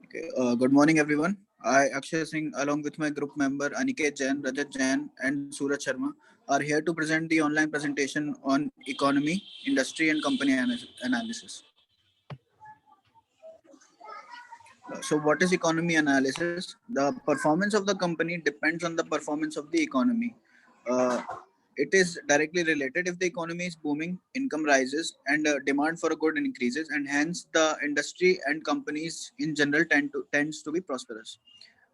Okay. Good morning, everyone. I, Akshay Singh, along with my group member Aniket Jain, Rajat Jain, and Suraj Sharma, are here to present the online presentation on economy, industry, and company analysis. So, what is economy analysis? The performance of the company depends on the performance of the economy. Uh, it is directly related. If the economy is booming, income rises, and demand for a good increases, and hence the industry and companies in general tends to be prosperous.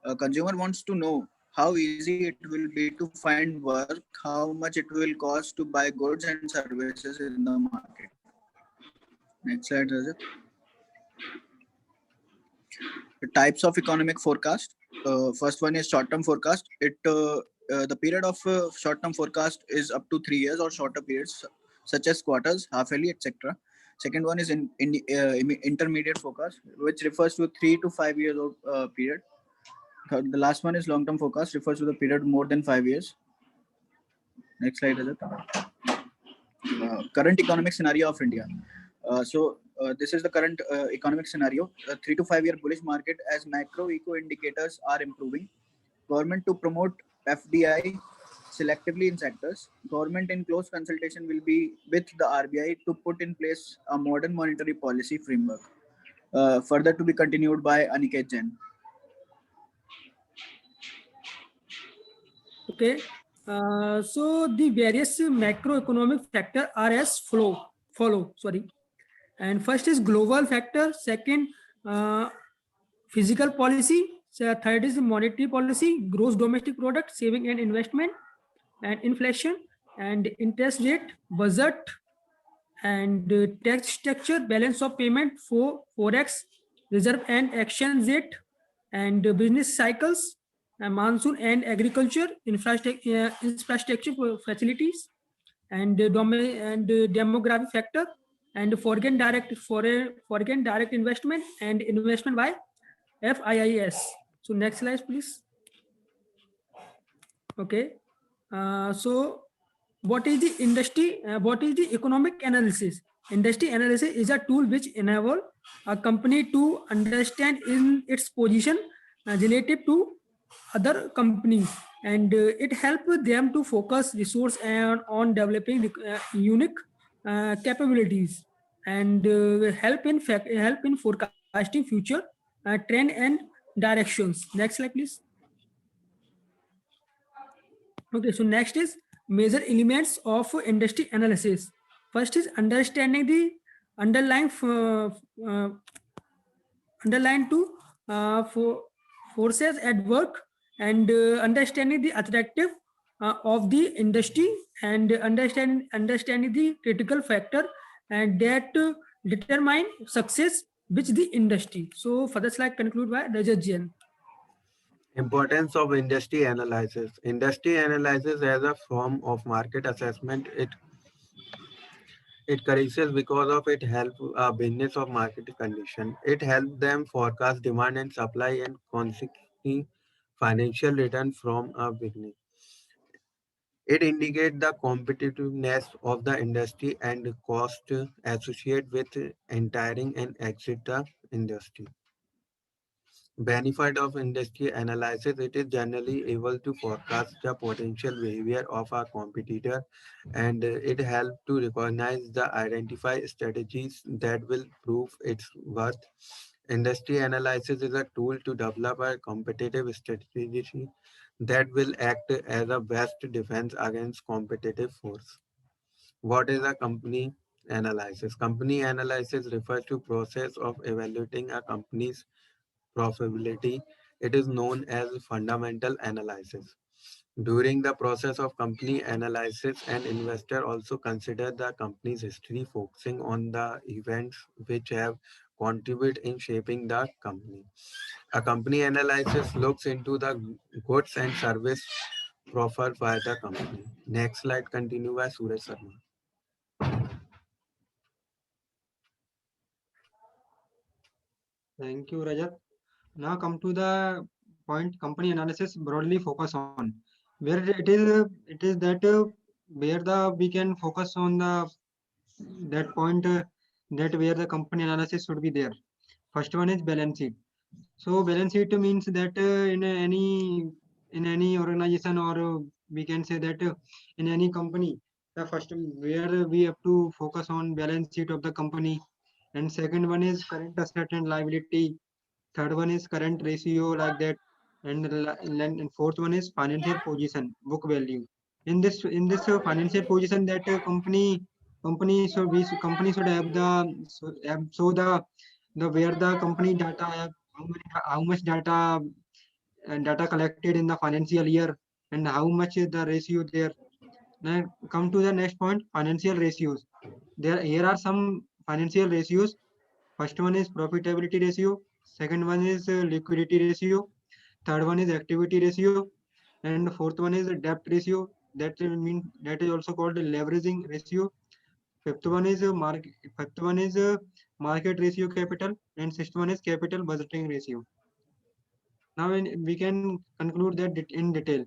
A consumer wants to know how easy it will be to find work, how much it will cost to buy goods and services in the market. Next slide, Rajat. The types of economic forecast. First one is short-term forecast. The period of short-term forecast is up to 3 years or shorter periods, such as quarters, half-yearly, etc. Second one is intermediate forecast, which refers to 3 to 5 years of period. The last one is long-term forecast, refers to the period more than 5 years. Next slide, Rajat. Current economic scenario of India. This is the current economic scenario. 3 to 5 year bullish market as macro eco indicators are improving. Government to promote FDI selectively in sectors. Government in close consultation will be with the RBI to put in place a modern monetary policy framework. Further to be continued by Aniket Jain. Okay. So the various macroeconomic factors are as follow. Sorry. And first is global factor. Second, physical policy. So third is monetary policy, gross domestic product, saving and investment, and inflation, and interest rate, budget, and tax structure, balance of payment for forex, reserve and exchange rate, and business cycles, monsoon and agriculture, infrastructure facilities, and demographic factor, and foreign direct investment and investment by FIIS. So next slide, please. Okay. So what is the industry? What is the economic analysis? Industry analysis is a tool which enable a company to understand in its position relative to other companies, and it helps them to focus resource on developing unique capabilities, and help in forecasting future trend and directions. Next slide, please. Okay, so next is major elements of industry analysis. First is understanding the underlying uh, underlying to forces at work, and understanding the attractive of the industry, and understanding the critical factor and that determine success which the industry. So further slide conclude by Rajat Jain. Importance of industry analysis. Industry analysis as a form of market assessment. It corrects because of it help business of market condition. It helps them forecast demand and supply and consequently financial return from a business. It indicates the competitiveness of the industry and the cost associated with entering and exit the industry. Benefit of industry analysis. It is generally able to forecast the potential behavior of a competitor, and it helps to recognize the identify strategies that will prove its worth. Industry analysis is a tool to develop a competitive strategy that will act as a best defense against competitive force. What is a company analysis? Company analysis refers to process of evaluating a company's profitability. It is known as fundamental analysis. During the process of company analysis, an investor also consider the company's history, focusing on the events which have contributed in shaping the company. A company analysis looks into the goods and service offered by the company. Next slide continue by Suraj Sharma. Thank you, Rajat. Now come to the point company analysis broadly focus on. Where it is that where the we can focus on the that point that where the company analysis should be there. First one is balance sheet. So balance sheet means that in any organization, or we can say that in any company, the first where we have to focus on balance sheet of the company, and second one is current asset and liability, third one is current ratio, like that, and and fourth one is financial position, book value. In this financial position, that company should have show the where the company data have, how much data and data collected in the financial year, and how much is the ratio there. Now come to the next point, financial ratios. Here are some financial ratios. First one is profitability ratio, second one is liquidity ratio, third one is activity ratio, and fourth one is debt ratio. That is also called leveraging ratio. Fifth one is market ratio capital, and sixth one is capital budgeting ratio. Now we can conclude that in detail.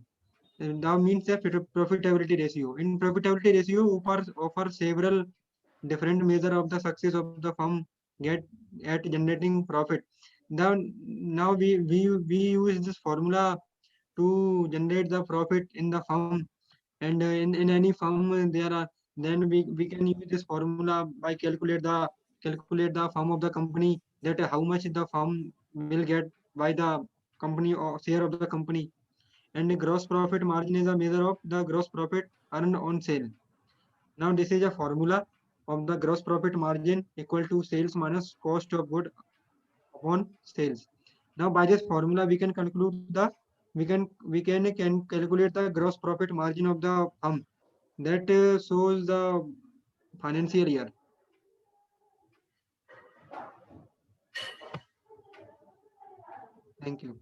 Now means the profitability ratio. In profitability ratio, offers several different measure of the success of the firm get at generating profit. Now we use this formula to generate the profit in the firm, and in any firm there are, then we can use this formula by calculate the firm of the company, that how much the firm will get by the company or share of the company. And the gross profit margin is a measure of the gross profit earned on sale. Now this is a formula of the gross profit margin equal to sales minus cost of good upon sales. Now by this formula we can conclude the we can calculate the gross profit margin of the firm, that shows the financial year. Thank you.